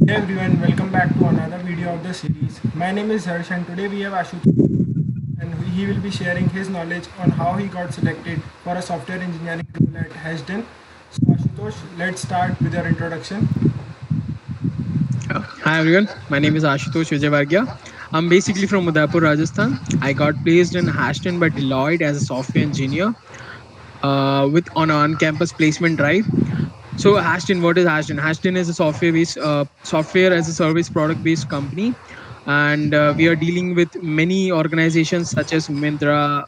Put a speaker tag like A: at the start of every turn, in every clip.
A: Hey everyone, welcome back to another video of the series. My name is Harsh and today we have Ashutosh and he will be sharing his knowledge on how he got selected for a software engineering role at Hashden. So Ashutosh, let's start with your introduction.
B: Hi everyone, my name is Ashutosh Vijayvargya. I'm basically from Udaipur, Rajasthan. I got placed in Ashton by Deloitte as a software engineer with on on-campus placement drive. So Ashton, what is Ashton? Ashton is a software as a service product-based company, and we are dealing with many organizations such as Myntra,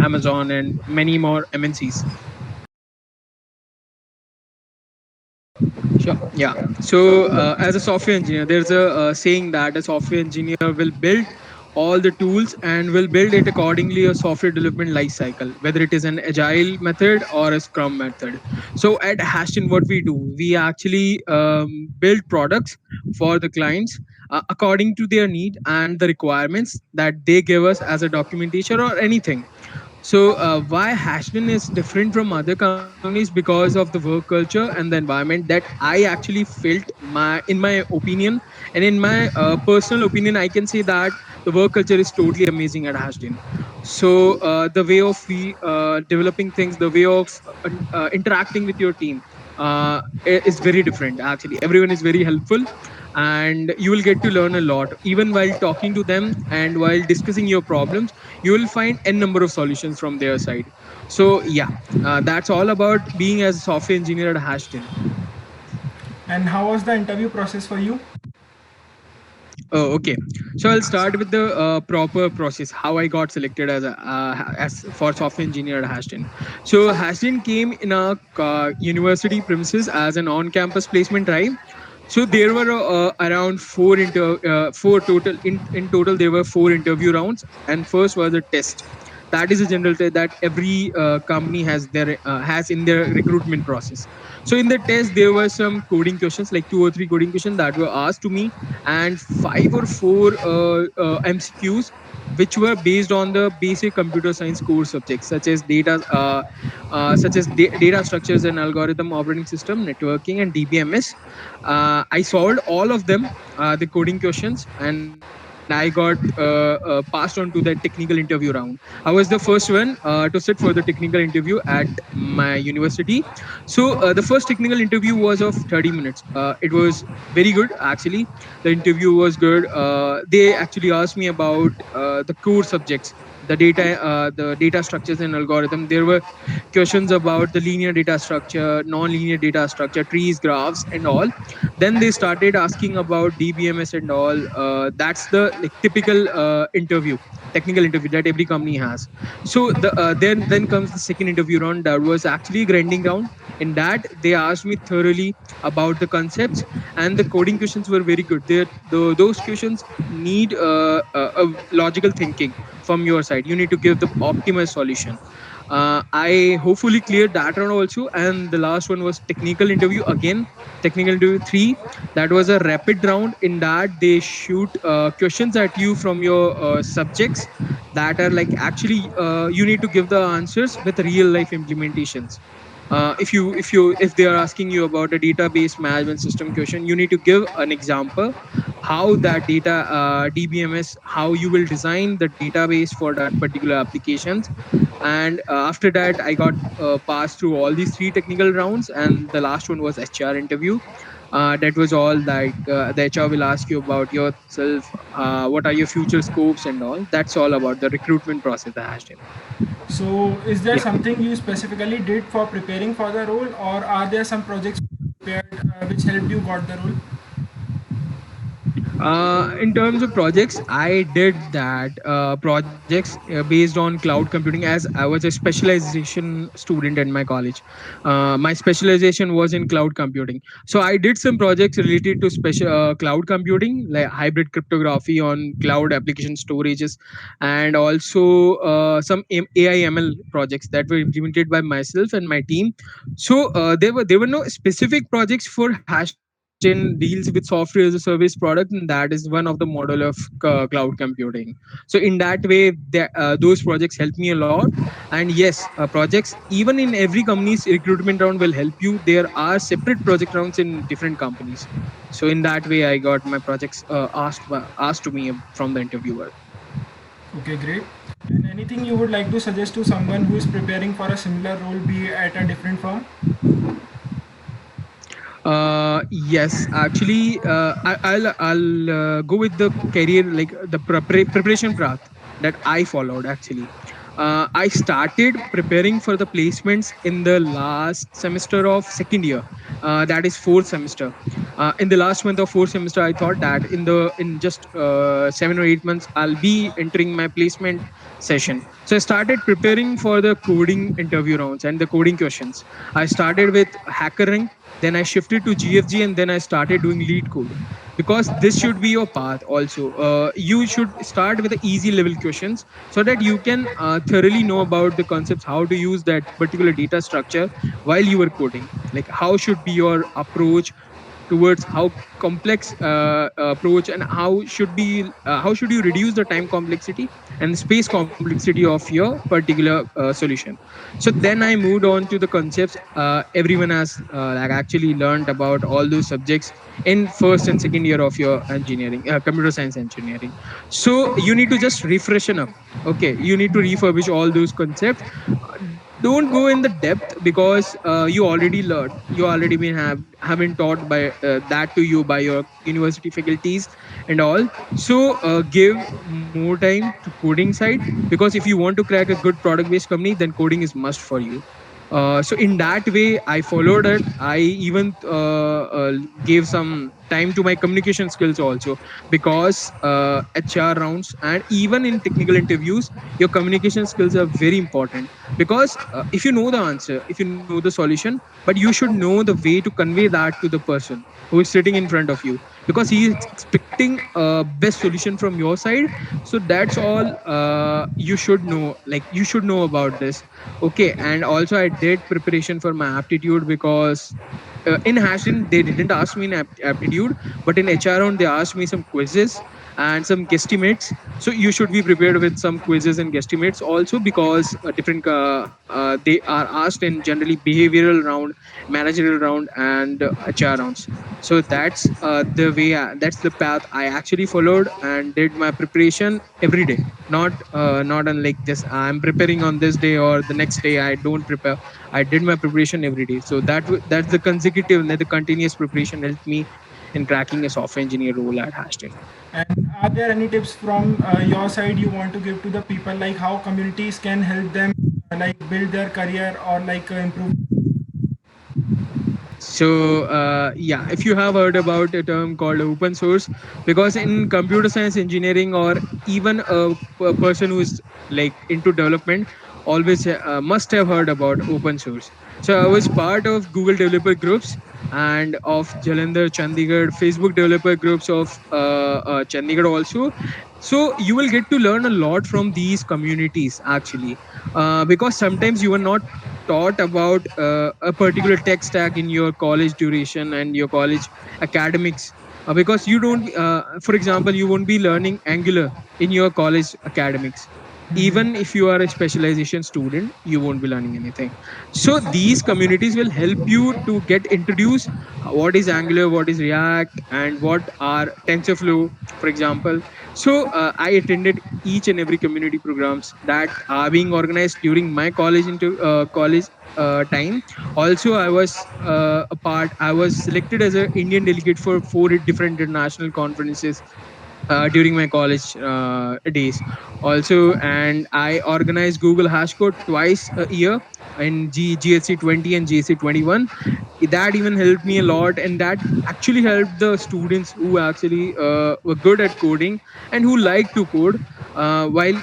B: Amazon, and many more MNCs. Sure. Yeah. So, as a software engineer, there's a saying that a software engineer will build all the tools and will build it accordingly a software development life cycle, whether it is an agile method or a scrum method. So, at Hashton, what we do, we actually build products for the clients according to their need and the requirements that they give us as a documentation or anything. So why Hashden is different from other companies because of the work culture and the environment that I actually felt in my opinion and in my personal opinion, I can say that the work culture is totally amazing at Hashden. So the way of we developing things, the way of interacting with your team is very different. Actually, everyone is very helpful and you will get to learn a lot even while talking to them and while discussing your problems you will find n number of solutions from their side. So yeah, that's all about being as a software engineer at Hashton.
A: And how was the interview process for you?
B: Oh, okay. So I'll start with the proper process. How I got selected as a as for software engineer at Hashton. So Hashton came in a university premises as an on-campus placement drive. So there were around four total. In total, there were four interview rounds, and first was a test. That is a general test that every company has in their recruitment process. So in the test, there were some coding questions, like two or three coding questions that were asked to me, and five or four MCQs, which were based on the basic computer science core subjects such as data structures and algorithm, operating system, networking, and DBMS. I solved all of them, the coding questions, and I got passed on to the technical interview round. I was the first one to sit for the technical interview at my university. So the first technical interview was of 30 minutes. It was very good, actually. The interview was good. They actually asked me about the core subjects, the data structures and algorithm. There were questions about the linear data structure, non-linear data structure, trees, graphs, and all. Then they started asking about DBMS and all. That's the like typical technical interview that every company has. So then comes the second interview round. That was actually a grinding round. In that, they asked me thoroughly about the concepts, and the coding questions were very good. Those questions need a logical thinking from your side. You need to give the optimized solution. I hopefully cleared that round also, and the last one was technical interview again. Technical interview three. That was a rapid round. In that, they shoot questions at you from your subjects that are like actually you need to give the answers with real life implementations. If they are asking you about a database management system question, you need to give an example how that data DBMS, how you will design the database for that particular applications. And after that, I got passed through all these three technical rounds, and the last one was HR interview. That was all. Like the HR will ask you about yourself, what are your future scopes and all. That's all about the recruitment process I asked him.
A: So is there
B: Yeah.
A: something you specifically did for preparing for the role or are there some projects prepared which helped you got the role?
B: In terms of projects, I did that projects based on cloud computing, as I was a specialization student in my college. My specialization was in cloud computing. So I did some projects related to special cloud computing, like hybrid cryptography on cloud application storages, and also some AI/ML projects that were implemented by myself and my team. So there were no specific projects for Hashden deals with software as a service product, and that is one of the model of cloud computing. So in that way, those projects help me a lot. And yes, projects even in every company's recruitment round will help you. There are separate project rounds in different companies. So in that way, I got my projects asked to me from the interviewer.
A: Okay, great. And anything you would like to suggest to someone who is preparing for a similar role, be at a different firm?
B: Yes, actually, I'll go with the career, like the preparation path that I followed. Actually, I started preparing for the placements in the last semester of second year. That is fourth semester. In the last month of fourth semester, I thought that in just 7 or 8 months, I'll be entering my placement session. So I started preparing for the coding interview rounds and the coding questions. I started with HackerRank, then I shifted to GFG, and then I started doing lead code, because this should be your path also. You should start with the easy level questions so that you can thoroughly know about the concepts, how to use that particular data structure while you are coding, like how should be your approach towards how complex approach, and how should you reduce the time complexity and the space complexity of your particular solution. So then I moved on to the concepts everyone has like actually learned about all those subjects in first and second year of your engineering, computer science engineering. So you need to just refreshen up. Okay, you need to refurbish all those concepts. Don't go in the depth, because you already learned, you already been taught by that to you by your university faculties and all. So give more time to coding side, because if you want to crack a good product based company, then coding is must for you. So in that way, I followed it. I even gave some time to my communication skills also, because HR rounds and even in technical interviews, your communication skills are very important. Because if you know the answer, if you know the solution, but you should know the way to convey that to the person who is sitting in front of you, because he is expecting a best solution from your side. So that's all you should know. Like you should know about this. Okay, and also I did preparation for my aptitude, because in Hashin they didn't ask me in aptitude, but in HR round they asked me some quizzes and some guesstimates. So you should be prepared with some quizzes and guesstimates also, because different they are asked in generally behavioral round, managerial round, and HR rounds. So that's the path I actually followed and did my preparation every day. Not unlike this, I'm preparing on this day or the next day I don't prepare. I did my preparation every day. So that's the consecutive, the continuous preparation helped me in cracking a software engineer role at Hashtag.
A: And are there any tips from your side you want to give to the people, like how communities can help them like build their career or like improve?
B: So yeah, if you have heard about a term called open source, because in computer science engineering, or even a person who is like into development, always must have heard about open source. So I was part of Google developer groups and of Jalandhar, Chandigarh, Facebook developer groups of Chandigarh also. So you will get to learn a lot from these communities actually, because sometimes you are not taught about a particular tech stack in your college duration and your college academics, because you don't for example, you won't be learning Angular in your college academics. Even if you are a specialization student, you won't be learning anything. So these communities will help you to get introduced what is Angular, what is React, and what are TensorFlow, for example. So I attended each and every community programs that are being organized during my college time. Also, I was a part. I was selected as an Indian delegate for four different international conferences during my college days also. And I organized Google Hashcode twice a year in GHC 20 and GHC 21. That even helped me a lot, and that actually helped the students who actually were good at coding and who like to code while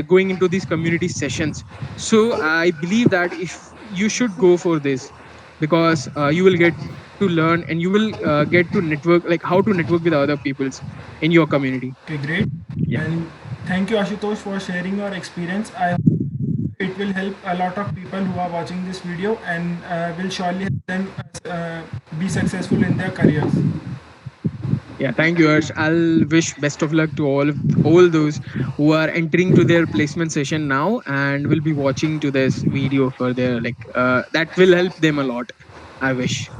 B: going into these community sessions. So I believe that if you should go for this, because you will get to learn and you will get to network, like how to network with other peoples in your community.
A: Okay, great.
B: Yeah.
A: And thank you, Ashutosh, for sharing your experience. I hope it will help a lot of people who are watching this video, and will surely help them be successful in their careers.
B: Yeah, thank you, Harsh. I'll wish best of luck to all those who are entering to their placement session now and will be watching to this video for their that will help them a lot. I wish.